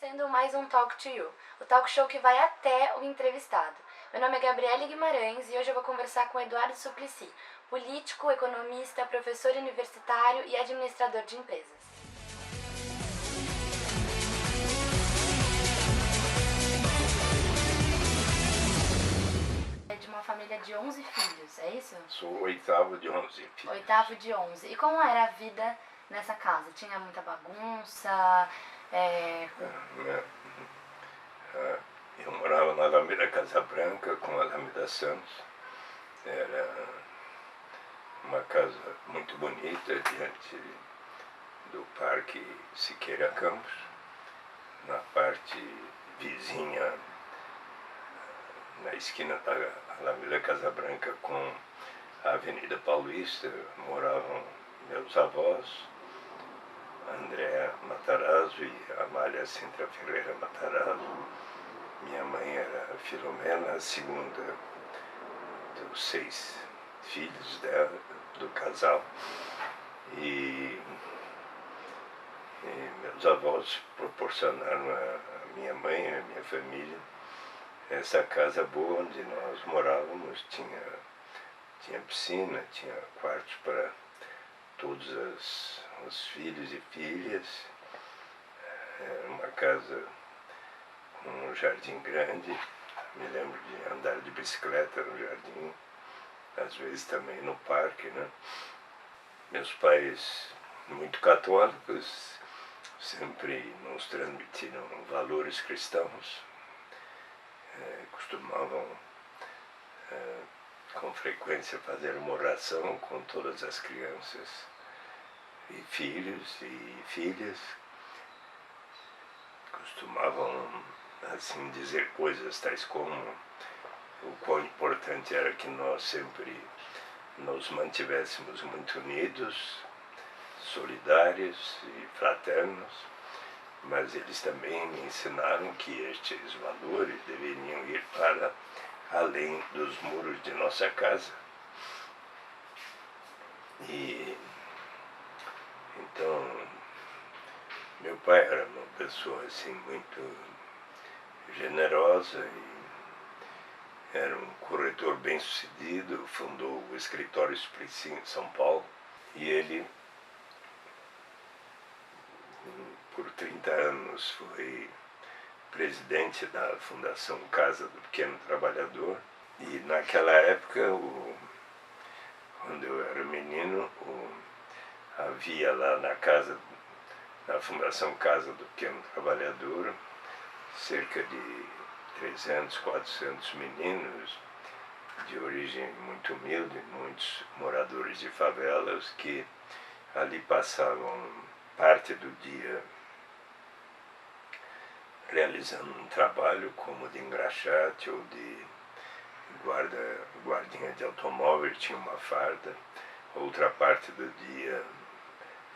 começando mais um Talk to You, o talk show que vai até o entrevistado. Meu nome é Gabriele Guimarães e hoje eu vou conversar com Eduardo Suplicy, político, economista, professor universitário e administrador de empresas. É de uma família de 11 filhos, é isso? Sou o oitavo de 11 filhos. Oitavo de 11. E como era a vida nessa casa? Tinha muita bagunça? Eu morava na Alameda Casa Branca com a Alameda Santos. Era uma casa muito bonita diante do Parque Siqueira Campos, na parte vizinha, na esquina da Alameda Casa Branca com a Avenida Paulista, moravam meus avós, Andréa Matarazzo e Amália Sintra Ferreira Matarazzo. Minha mãe era Filomena, a segunda dos 6 filhos dela, do casal. E meus avós proporcionaram a minha mãe e a minha família essa casa boa onde nós morávamos. Tinha piscina, tinha quartos para todos os filhos e filhas. Era uma casa com um jardim grande. Me lembro de andar de bicicleta no jardim, às vezes também no parque, né? Meus pais, muito católicos, sempre nos transmitiram valores cristãos. Costumavam com frequência fazer uma oração com todas as crianças e filhos e filhas. Costumavam assim dizer coisas tais como o quão importante era que nós sempre nos mantivéssemos muito unidos, solidários e fraternos, mas eles também me ensinaram que estes valores deveriam ir para além dos muros de nossa casa. E então meu pai era uma pessoa assim muito generosa e era um corretor bem-sucedido, fundou o escritório Suplicy em São Paulo, e ele por 30 anos foi presidente da Fundação Casa do Pequeno Trabalhador. E naquela época, quando eu era menino, havia lá na Fundação Casa do Pequeno Trabalhador, cerca de 300, 400 meninos de origem muito humilde, muitos moradores de favelas que ali passavam parte do dia realizando um trabalho como de engraxate ou de guardinha de automóvel, tinha uma farda. Outra parte do dia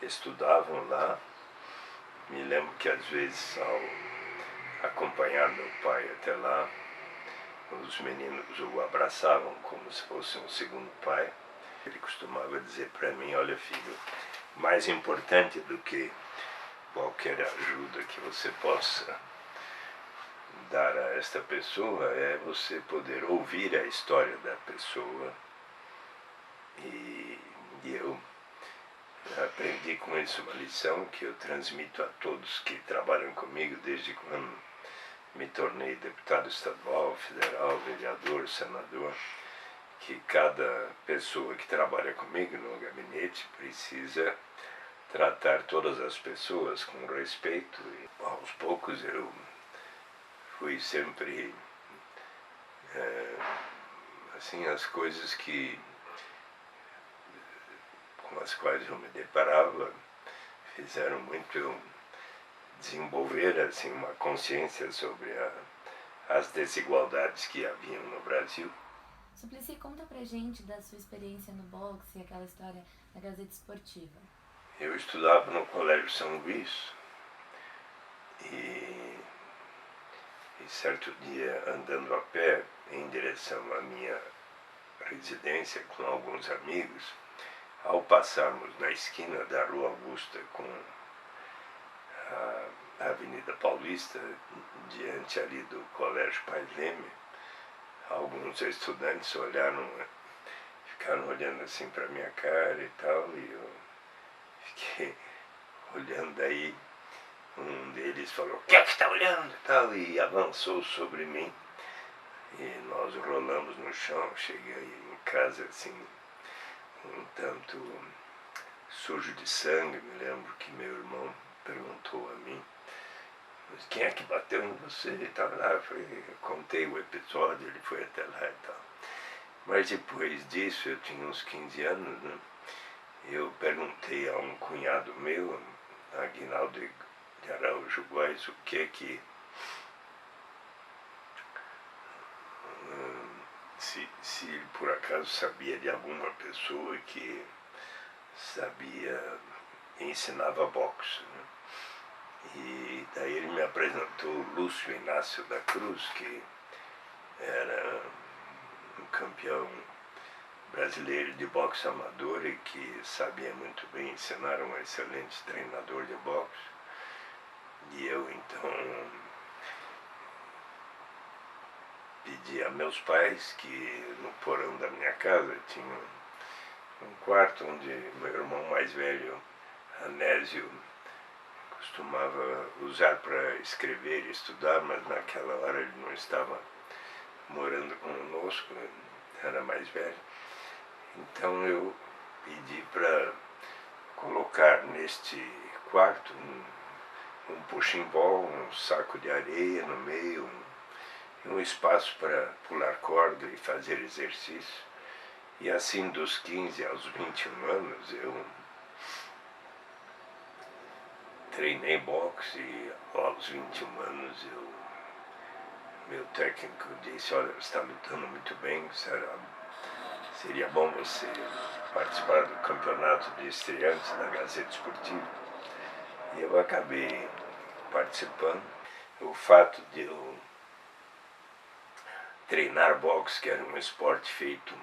estudavam lá. Me lembro que às vezes, ao acompanhar meu pai até lá, os meninos o abraçavam como se fosse um segundo pai. Ele costumava dizer para mim: olha, filho, mais importante do que qualquer ajuda que você possa dar a esta pessoa é você poder ouvir a história da pessoa. E eu aprendi com isso uma lição que eu transmito a todos que trabalham comigo desde quando me tornei deputado estadual, federal, vereador, senador, que cada pessoa que trabalha comigo no gabinete precisa tratar todas as pessoas com respeito. E aos poucos eu fui sempre assim, as coisas com as quais eu me deparava fizeram muito eu desenvolver assim uma consciência sobre as desigualdades que haviam no Brasil. Suplicy, conta pra gente da sua experiência no boxe, aquela história da Gazeta Esportiva. Eu estudava no Colégio São Luís e certo dia, andando a pé em direção à minha residência com alguns amigos, ao passarmos na esquina da Rua Augusta com a na Avenida Paulista, diante ali do Colégio Pai Leme. Alguns estudantes olharam, ficaram olhando assim para minha cara e tal, e eu fiquei olhando. Aí um deles falou: "Quem é que está olhando?" e tal, e avançou sobre mim. E nós rolamos no chão. Cheguei em casa assim, um tanto sujo de sangue. Me lembro que meu irmão perguntou a mim: "Mas quem é que bateu em você?" E tal. Lá eu contei o episódio, ele foi até lá e tal. Mas depois disso, eu tinha uns 15 anos, né? Eu perguntei a um cunhado meu, Aguinaldo de Araújo Góes, o que é que... se ele por acaso sabia de alguma pessoa que sabia, ensinava boxe, né? E daí ele me apresentou o Lúcio Inácio da Cruz, que era um campeão brasileiro de boxe amador e que sabia muito bem ensinar, um excelente treinador de boxe. E eu então pedi a meus pais que no porão da minha casa tinha um quarto onde meu irmão mais velho, Anésio, costumava usar para escrever e estudar, mas naquela hora ele não estava morando conosco, era mais velho. Então eu pedi para colocar neste quarto um puximbol, um saco de areia no meio, um espaço para pular corda e fazer exercício. E assim, dos 15 aos 21 anos, eu treinei boxe, e aos 21 anos meu técnico disse: "Olha, você está lutando muito bem, seria bom você participar do campeonato de estreantes da Gazeta Esportiva." E eu acabei participando. O fato de eu treinar boxe, que era um esporte feito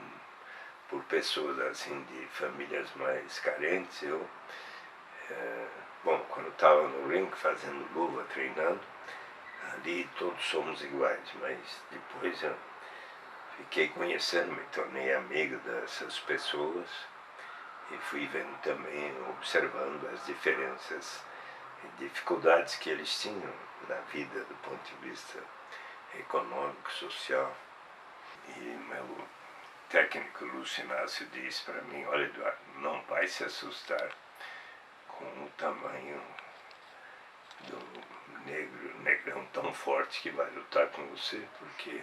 por pessoas assim de famílias mais carentes, quando estava no ringue fazendo luva, treinando, ali todos somos iguais, mas depois eu fiquei conhecendo, me tornei amigo dessas pessoas e fui vendo também, observando as diferenças e dificuldades que eles tinham na vida do ponto de vista econômico, social. E meu técnico Lúcio Inácio disse para mim: "Olha, Eduardo, não vai se assustar com o tamanho do negrão tão forte que vai lutar com você, porque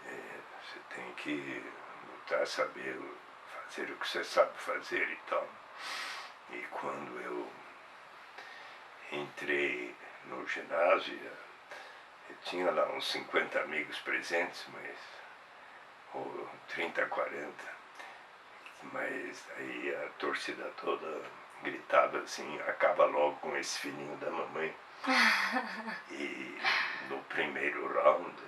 você tem que lutar, saber fazer o que você sabe fazer e tal." E quando eu entrei no ginásio, eu tinha lá uns 50 amigos presentes, ou 30, 40, mas aí a torcida toda gritava assim: "Acaba logo com esse filhinho da mamãe." E no primeiro round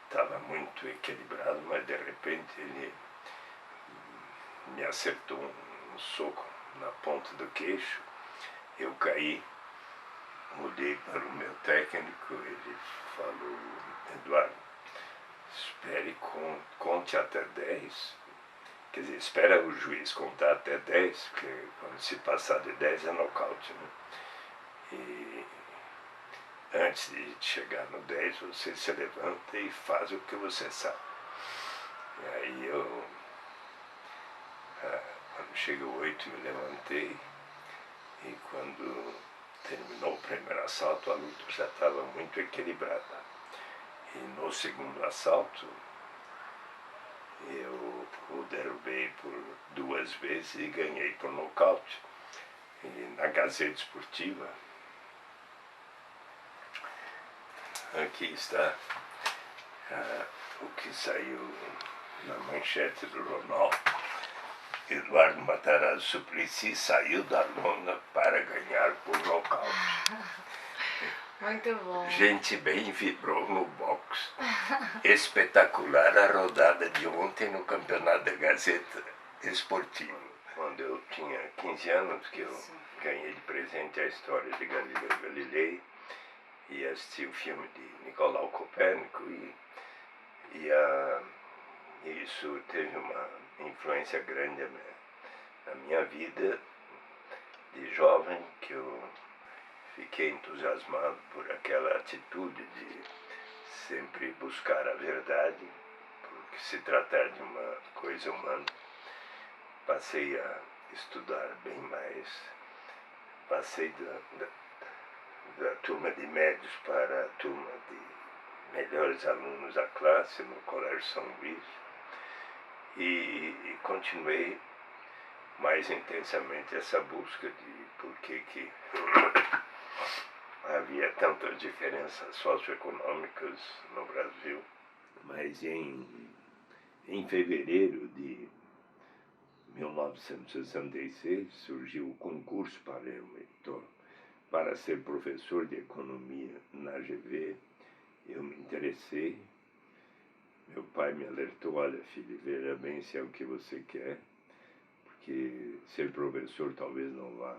estava muito equilibrado, mas de repente ele me acertou um soco na ponta do queixo. Eu caí, olhei para o meu técnico, ele falou: "Eduardo, espere, conte até 10. Quer dizer, espera o juiz contar até 10, porque quando se passar de 10 é nocaute, né? E antes de chegar no 10, você se levanta e faz o que você sabe." E aí quando chega o 8, me levantei, e quando terminou o primeiro assalto, a luta já estava muito equilibrada. E no segundo assalto, eu o derrubei por 2 vezes e ganhei por nocaute. E na Gazeta Esportiva, aqui está o que saiu na manchete do jornal: "Eduardo Matarazzo Suplicy saiu da lona para ganhar por nocaute." Muito bom. Gente bem vibrou no boxe. Espetacular a rodada de ontem no campeonato da Gazeta Esportiva. quando eu tinha 15 anos, que eu Isso. ganhei de presente a história de Galileu Galilei e assisti o filme de Nicolau Copérnico e isso teve uma influência grande na minha vida de jovem, que eu fiquei entusiasmado por aquela atitude de sempre buscar a verdade, porque se tratar de uma coisa humana. Passei a estudar bem mais, passei da turma de médios para a turma de melhores alunos da classe no Colégio São Luís e continuei mais intensamente essa busca de por que havia tantas diferenças socioeconômicas no Brasil. Mas em fevereiro de 1966 surgiu o concurso para ser professor de economia na GV. Eu me interessei. Meu pai me alertou: olha, filho, veja bem se é o que você quer, porque ser professor talvez não vá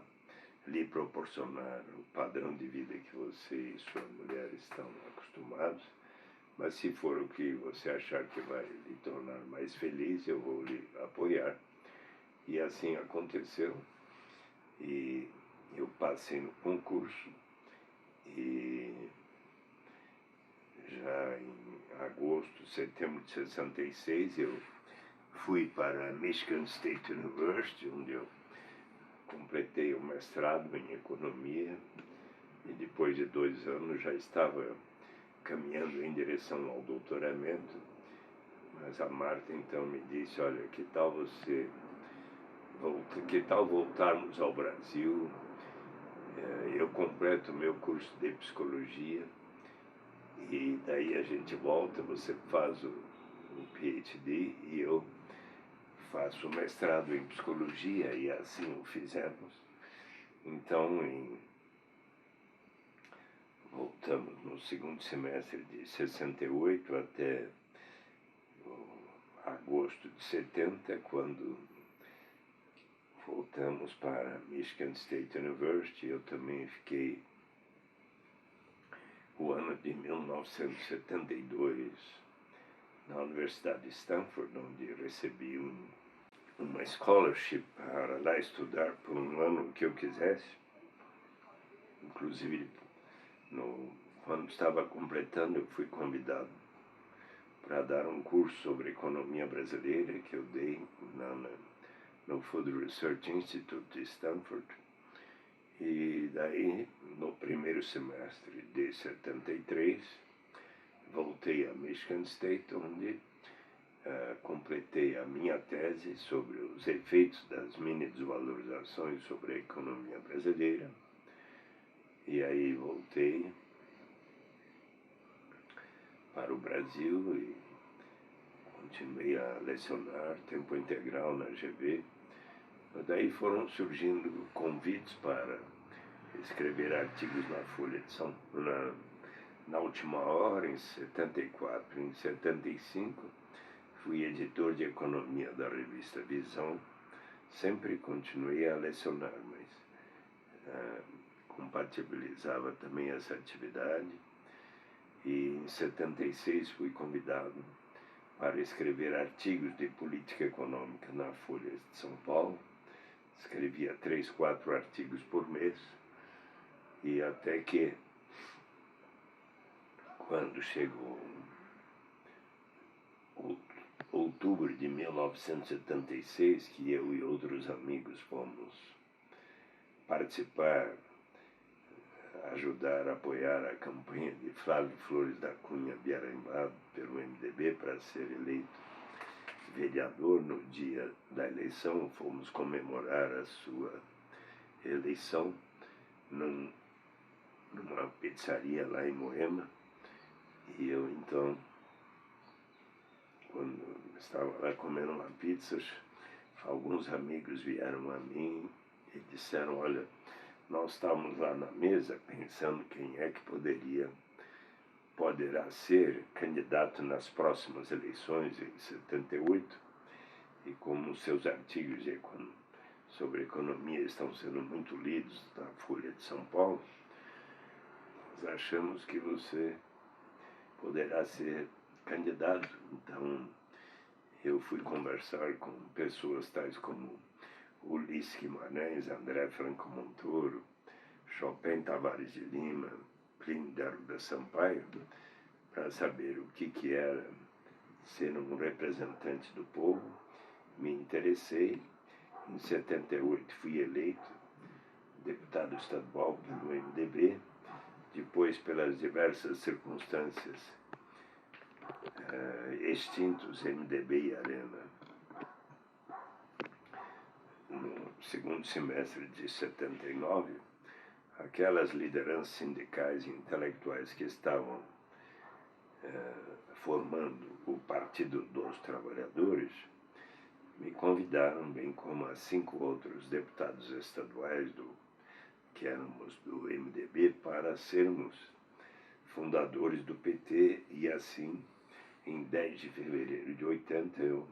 lhe proporcionar o padrão de vida que você e sua mulher estão acostumados, mas se for o que você achar que vai lhe tornar mais feliz, eu vou lhe apoiar. E assim aconteceu, e eu passei no concurso, e já em agosto, setembro de 66, eu fui para a Michigan State University, onde eu completei o mestrado em economia, e depois de 2 anos já estava caminhando em direção ao doutoramento. Mas a Marta então me disse: olha, que tal voltarmos ao Brasil? Eu completo o meu curso de psicologia e daí a gente volta, você faz o PhD e eu faço o mestrado em psicologia, e assim o fizemos. Então, voltamos no segundo semestre de 68 até agosto de 70, quando voltamos para Michigan State University. Eu também fiquei o ano de 1972 na Universidade de Stanford, onde recebi uma scholarship para lá estudar por um ano que eu quisesse. Inclusive, quando estava completando, eu fui convidado para dar um curso sobre economia brasileira que eu dei no Food Research Institute de Stanford. E daí, no primeiro semestre de 73, voltei a Michigan State, onde completei a minha tese sobre os efeitos das mini-desvalorizações sobre a economia brasileira. E aí voltei para o Brasil e continuei a lecionar tempo integral na GV. Daí foram surgindo convites para escrever artigos na Folha de São Paulo, na última hora, em 74. Em 75, fui editor de economia da revista Visão. Sempre continuei a lecionar, mas compatibilizava também essa atividade. E em 76 fui convidado para escrever artigos de política econômica na Folha de São Paulo. Escrevia 3, 4 artigos por mês, e até que, quando chegou outubro de 1976, que eu e outros amigos fomos participar, ajudar, apoiar a campanha de Flávio Flores da Cunha Biarimbá pelo MDB para ser eleito vereador. No dia da eleição, fomos comemorar a sua eleição numa pizzaria lá em Moema. E eu, então, quando estava lá comendo uma pizza, alguns amigos vieram a mim e disseram: olha, nós estávamos lá na mesa pensando quem é que poderá ser candidato nas próximas eleições em 78, e como seus artigos de sobre economia estão sendo muito lidos na Folha de São Paulo, nós achamos que você poderá ser candidato. Então, eu fui conversar com pessoas tais como Ulisses Guimarães, André Franco Montoro, Chopin Tavares de Lima, Plínio de Arruda Sampaio, para saber o que era ser um representante do povo. Me interessei. Em 78 fui eleito deputado estadual pelo MDB, depois pelas diversas circunstâncias extintos MDB e Arena. No segundo semestre de 79, aquelas lideranças sindicais e intelectuais que estavam formando o Partido dos Trabalhadores me convidaram, bem como a 5 outros deputados estaduais que éramos do MDB, para sermos fundadores do PT, e assim, em 10 de fevereiro de 80, eu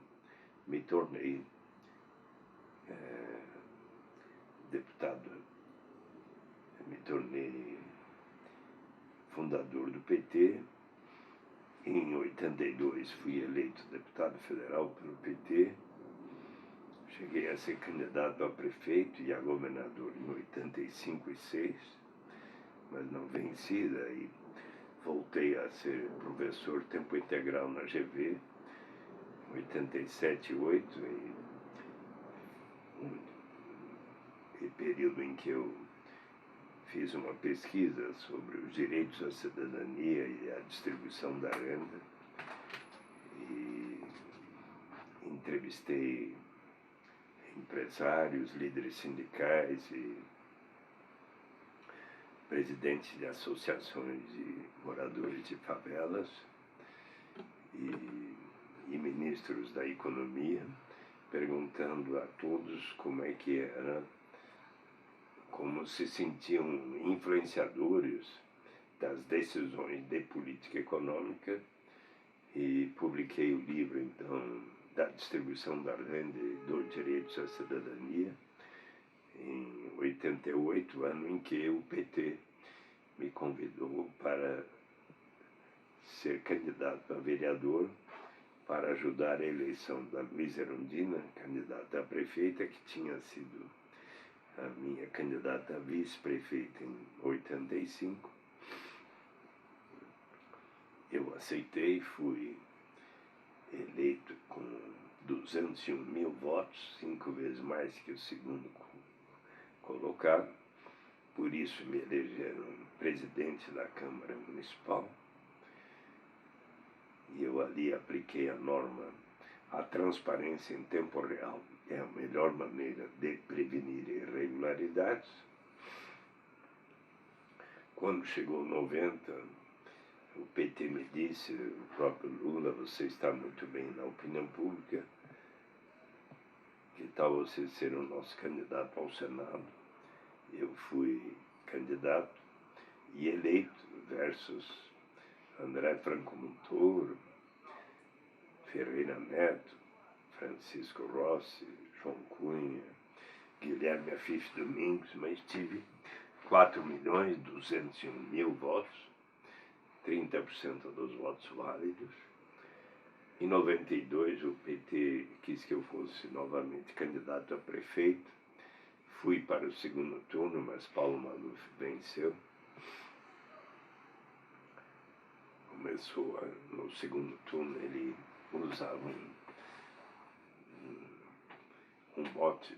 me tornei deputado, me tornei fundador do PT. Em 82 fui eleito deputado federal pelo PT, cheguei a ser candidato a prefeito e a governador em 85 e 6, mas não venci. Daí voltei a ser professor tempo integral na GV, em 87 e 8, e período em que eu fiz uma pesquisa sobre os direitos à cidadania e a distribuição da renda, e entrevistei empresários, líderes sindicais e presidentes de associações de moradores de favelas e ministros da economia, perguntando a todos como é que era, como se sentiam influenciadores das decisões de política econômica, e publiquei o livro, então, da distribuição da renda e dos direitos à cidadania, em 88, ano em que o PT me convidou para ser candidato a vereador, para ajudar a eleição da Luísa Erundina, candidata a prefeita, que tinha sido a minha candidata a vice-prefeita em 85. Eu aceitei, fui eleito com 201 mil votos, 5 vezes mais que o segundo colocado. Por isso me elegeram presidente da Câmara Municipal. E eu ali apliquei a norma: a transparência em tempo real é a melhor maneira de prevenir irregularidades. Quando chegou 90, o PT me disse, o próprio Lula: você está muito bem na opinião pública, que tal você ser o nosso candidato ao Senado? Eu fui candidato e eleito versus André Franco Montoro, Ferreira Neto, Francisco Rossi, João Cunha, Guilherme Afif Domingos, mas tive 4.201.000 votos, 30% dos votos válidos. Em 92, o PT quis que eu fosse novamente candidato a prefeito. Fui para o segundo turno, mas Paulo Maluf venceu. Começou no segundo turno, ele usava um bote.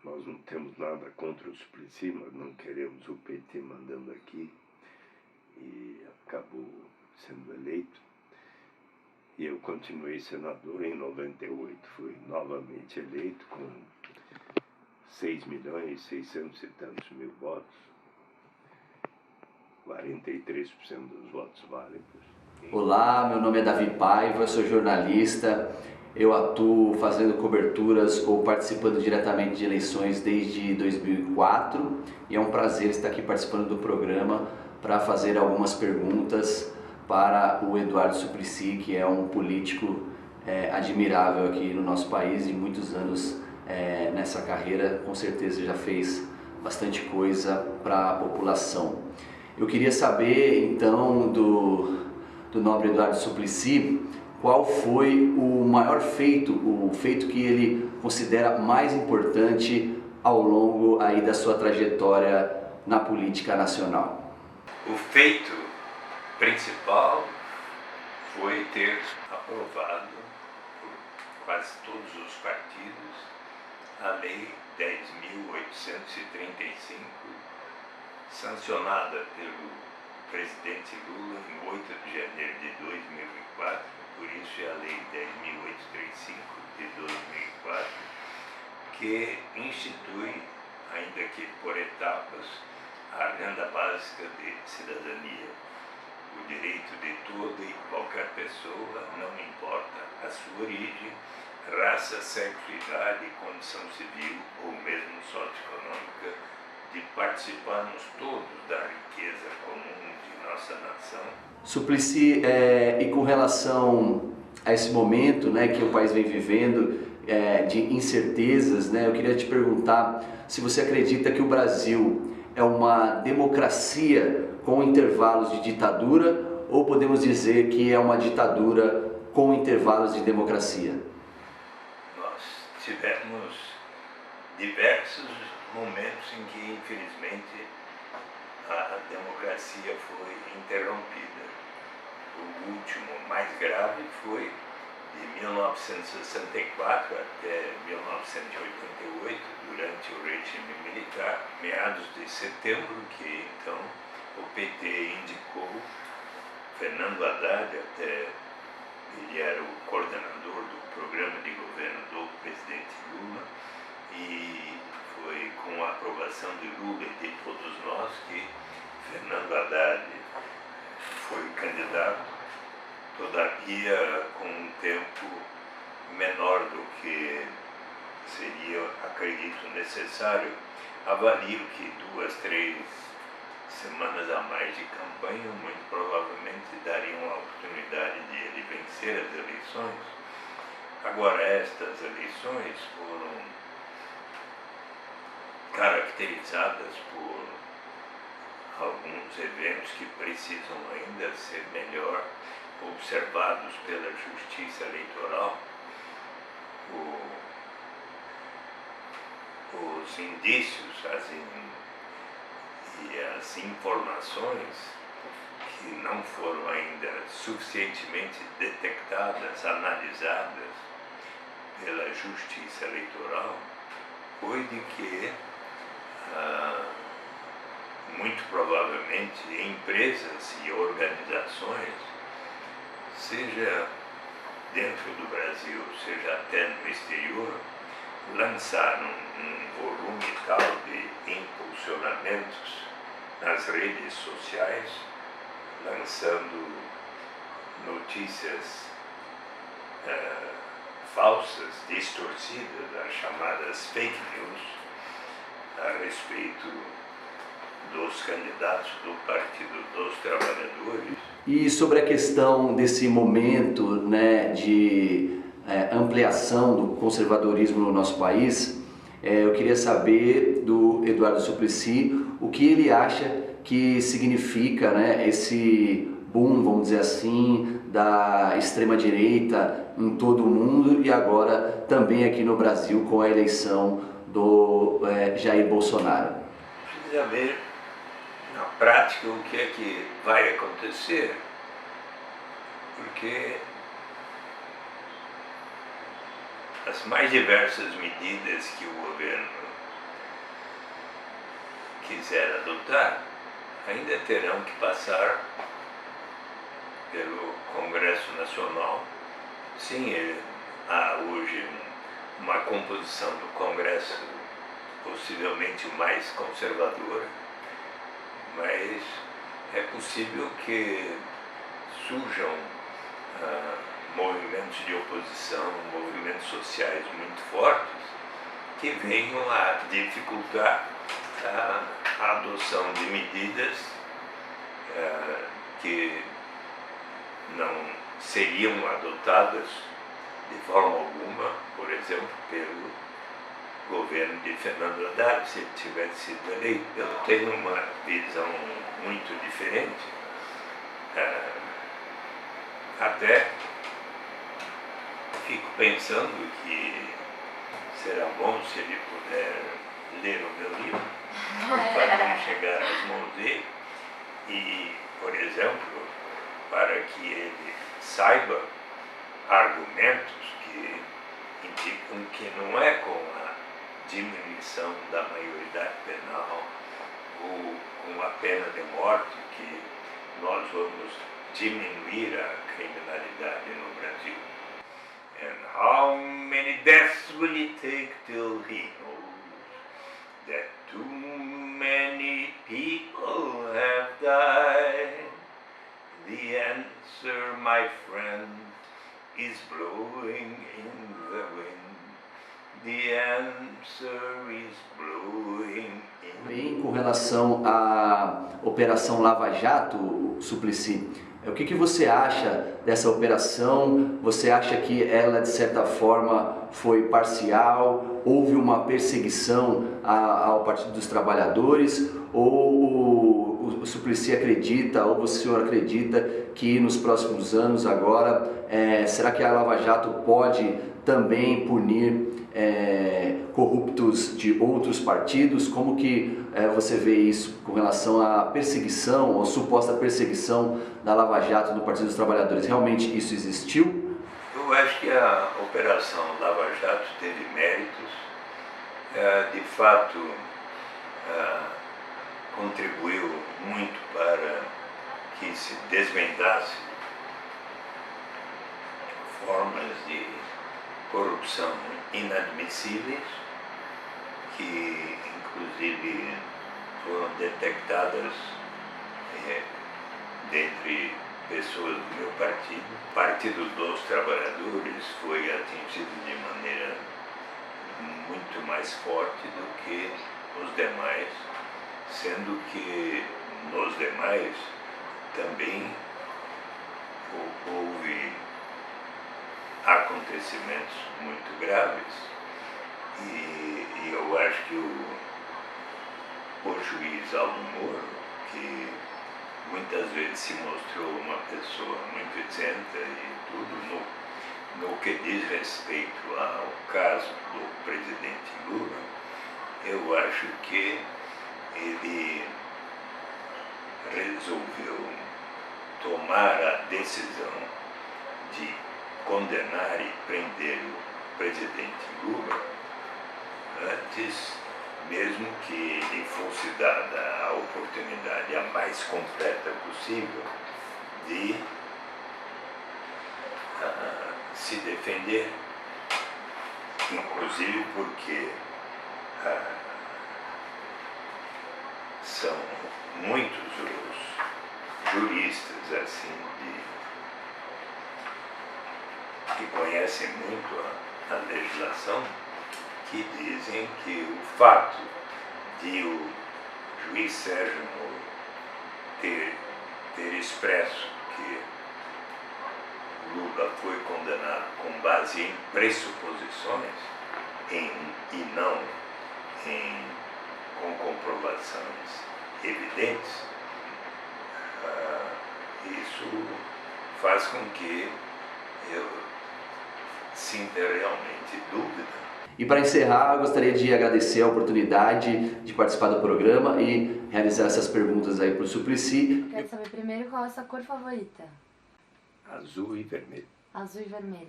Nós não temos nada contra o Suplicy, mas não queremos o PT mandando aqui. E acabou sendo eleito. E eu continuei senador. Em 98 fui novamente eleito com 6.600 e tantos mil votos, 43% dos votos válidos. Olá, meu nome é Davi Paiva, sou jornalista, eu atuo fazendo coberturas ou participando diretamente de eleições desde 2004 e é um prazer estar aqui participando do programa para fazer algumas perguntas para o Eduardo Suplicy, que é um político admirável aqui no nosso país, de muitos anos nessa carreira, com certeza já fez bastante coisa para a população. Eu queria saber então do nobre Eduardo Suplicy, qual foi o maior feito, o feito que ele considera mais importante ao longo aí da sua trajetória na política nacional? O feito principal foi ter aprovado por quase todos os partidos a Lei 10.835, sancionada pelo presidente Lula em 8 de janeiro de 2004, por isso é a Lei 10.835 de 2004, que institui, ainda que por etapas, a renda básica de cidadania, o direito de toda e qualquer pessoa, não importa a sua origem, raça, sexo, idade, condição civil ou mesmo socioeconômica, de participarmos todos da riqueza comum de nossa nação. Suplicy, e com relação a esse momento, né, que o país vem vivendo, de incertezas, né, eu queria te perguntar se você acredita que o Brasil é uma democracia com intervalos de ditadura ou podemos dizer que é uma ditadura com intervalos de democracia? Nós tivemos diversos momentos em que, infelizmente, a democracia foi interrompida. O último, mais grave, foi de 1964 até 1988, durante o regime militar, meados de setembro, que então o PT indicou Fernando Haddad, até ele era o coordenador do programa de governo do presidente Lula, e foi com a aprovação de Lula e de todos nós que Fernando Haddad foi candidato, todavia com um tempo menor do que seria, acredito, necessário. Avalio que 2, 3 semanas a mais de campanha muito provavelmente dariam a oportunidade de ele vencer as eleições. Agora, estas eleições foram caracterizadas por alguns eventos que precisam ainda ser melhor observados pela Justiça Eleitoral. Os indícios e as informações que não foram ainda suficientemente detectadas, analisadas pela Justiça Eleitoral, foi de que muito provavelmente empresas e organizações, seja dentro do Brasil, seja até no exterior, lançaram um volume tal de impulsionamentos nas redes sociais, lançando notícias falsas, distorcidas, as chamadas fake news, a respeito dos candidatos do Partido dos Trabalhadores. E sobre a questão desse momento, né, de ampliação do conservadorismo no nosso país, eu queria saber do Eduardo Suplicy o que ele acha que significa, né, esse boom, vamos dizer assim, da extrema-direita em todo o mundo e agora também aqui no Brasil com a eleição do Jair Bolsonaro. Precisa ver na prática o que é que vai acontecer, porque as mais diversas medidas que o governo quiser adotar ainda terão que passar pelo Congresso Nacional. Sim, há hoje uma composição do Congresso possivelmente mais conservadora, mas é possível que surjam movimentos de oposição, movimentos sociais muito fortes, que venham a dificultar a adoção de medidas que não seriam adotadas de forma alguma, por exemplo, pelo governo de Fernando Haddad, se ele tivesse sido eleito. Eu tenho uma visão muito diferente. Até fico pensando que será bom se ele puder ler o meu livro, para não chegar às mãos dele, e, por exemplo, para que ele saiba argumentos que indicam que não é com a diminuição da maioridade penal ou com a pena de morte que nós vamos diminuir a criminalidade no Brasil. And how many deaths will it take till he knows that too many people have died? The answer, my friend, is blowing in the wind. The answer is blowing in the wind. Com relação à Operação Lava Jato, Suplicy, o que você acha dessa operação? Você acha que ela, de certa forma, foi parcial? Houve uma perseguição ao Partido dos Trabalhadores? Ou o Suplicy acredita, ou o senhor acredita que nos próximos anos agora, será que a Lava Jato pode também punir corruptos de outros partidos? Como que você vê isso com relação à perseguição, ou suposta perseguição da Lava Jato no Partido dos Trabalhadores? Realmente isso existiu? Eu acho que a Operação Lava Jato teve méritos, de fato contribuiu muito para que se desvendasse formas de corrupção inadmissíveis, que inclusive foram detectadas dentre pessoas do meu partido. O Partido dos Trabalhadores foi atingido de maneira muito mais forte do que os demais, sendo que nos demais também houve acontecimentos muito graves, e eu acho que o juiz Aldo Moro, que muitas vezes se mostrou uma pessoa muito isenta e tudo, no que diz respeito ao caso do presidente Lula, eu acho que ele resolveu tomar a decisão de condenar e prender o presidente Lula antes mesmo que lhe fosse dada a oportunidade a mais completa possível de se defender, inclusive porque são muitos os juristas assim que conhecem muito a legislação, que dizem que o fato de o juiz Sérgio Moro ter expresso que Lula foi condenado com base em pressuposições e não com comprovações evidentes, isso faz com que eu sinta realmente dúvida. E para encerrar, eu gostaria de agradecer a oportunidade de participar do programa e realizar essas perguntas aí para o Suplicy. Quero saber primeiro qual é a sua cor favorita? Azul e vermelho. Azul e vermelho.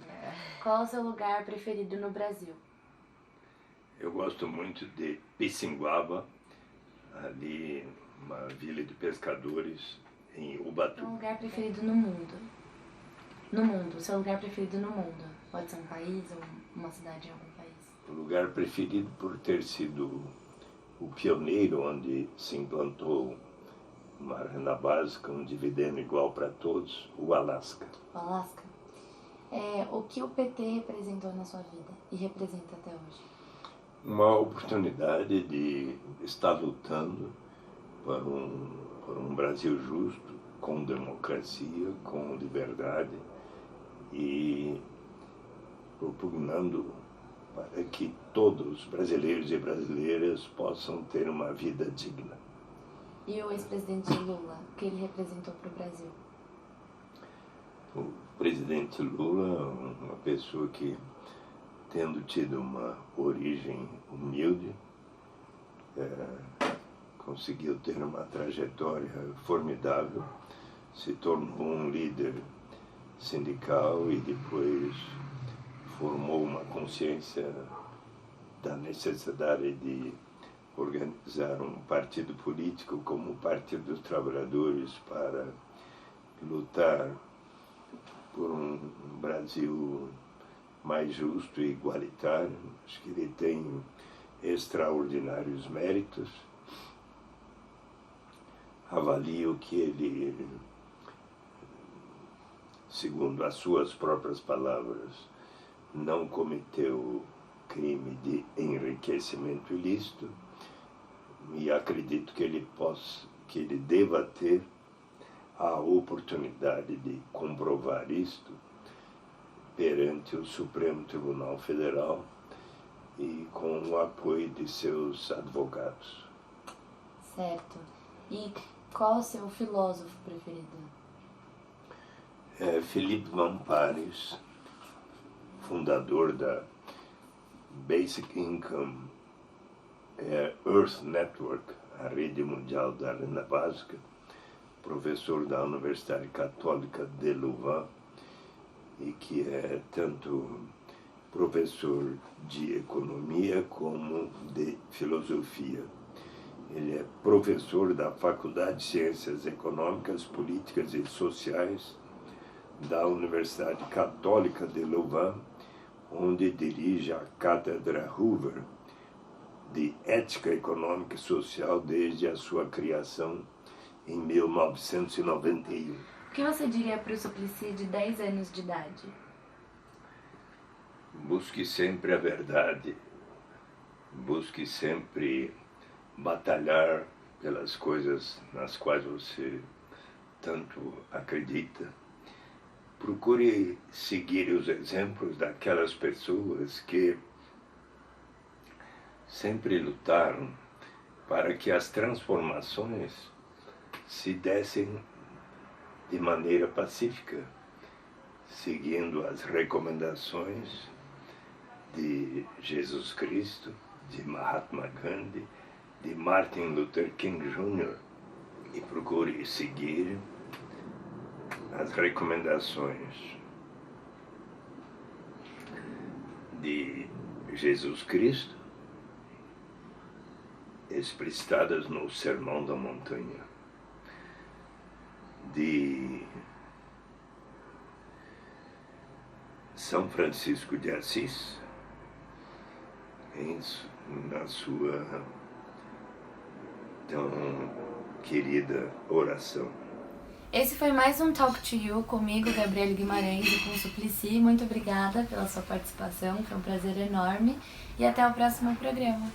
Qual é o seu lugar preferido no Brasil? Eu gosto muito de Pissinguaba, ali uma vila de pescadores em Ubatuba. Seu lugar preferido no mundo? No mundo, seu lugar preferido no mundo? Pode ser um país ou uma cidade em algum país? O lugar preferido por ter sido o pioneiro onde se implantou uma renda básica, um dividendo igual para todos, o Alasca. O Alasca? O que o PT representou na sua vida e representa até hoje? Uma oportunidade de estar lutando por um Brasil justo, com democracia, com liberdade e propugnando para que todos, brasileiros e brasileiras, possam ter uma vida digna. E o ex-presidente Lula, o que ele representou para o Brasil? O presidente Lula, uma pessoa que, tendo tido uma origem humilde, conseguiu ter uma trajetória formidável, se tornou um líder sindical e depois formou uma consciência da necessidade de organizar um partido político como o Partido dos Trabalhadores para lutar por um Brasil mais justo e igualitário. Acho que ele tem extraordinários méritos. Avalio que ele, segundo as suas próprias palavras, não cometeu crime de enriquecimento ilícito, e acredito que ele deva ter a oportunidade de comprovar isto perante o Supremo Tribunal Federal e com o apoio de seus advogados. Certo. E qual o seu filósofo preferido? Philippe Van Parijs, fundador da Basic Income Earth Network, a rede mundial da renda básica, professor da Universidade Católica de Louvain, e que é tanto professor de economia como de filosofia. Ele é professor da Faculdade de Ciências Econômicas, Políticas e Sociais da Universidade Católica de Louvain, onde dirige a Cátedra Hoover de Ética Econômica e Social desde a sua criação em 1991. O que você diria para o Suplicy de 10 anos de idade? Busque sempre a verdade, busque sempre batalhar pelas coisas nas quais você tanto acredita. Procure seguir os exemplos daquelas pessoas que sempre lutaram para que as transformações se dessem de maneira pacífica, seguindo as recomendações de Jesus Cristo, de Mahatma Gandhi, de Martin Luther King Jr. E procure seguir as recomendações de Jesus Cristo, explicitadas no Sermão da Montanha, de São Francisco de Assis, na sua tão querida oração. Esse foi mais um Talk to You comigo, Gabriele Guimarães, e com o Suplicy. Muito obrigada pela sua participação, foi um prazer enorme e até o próximo programa.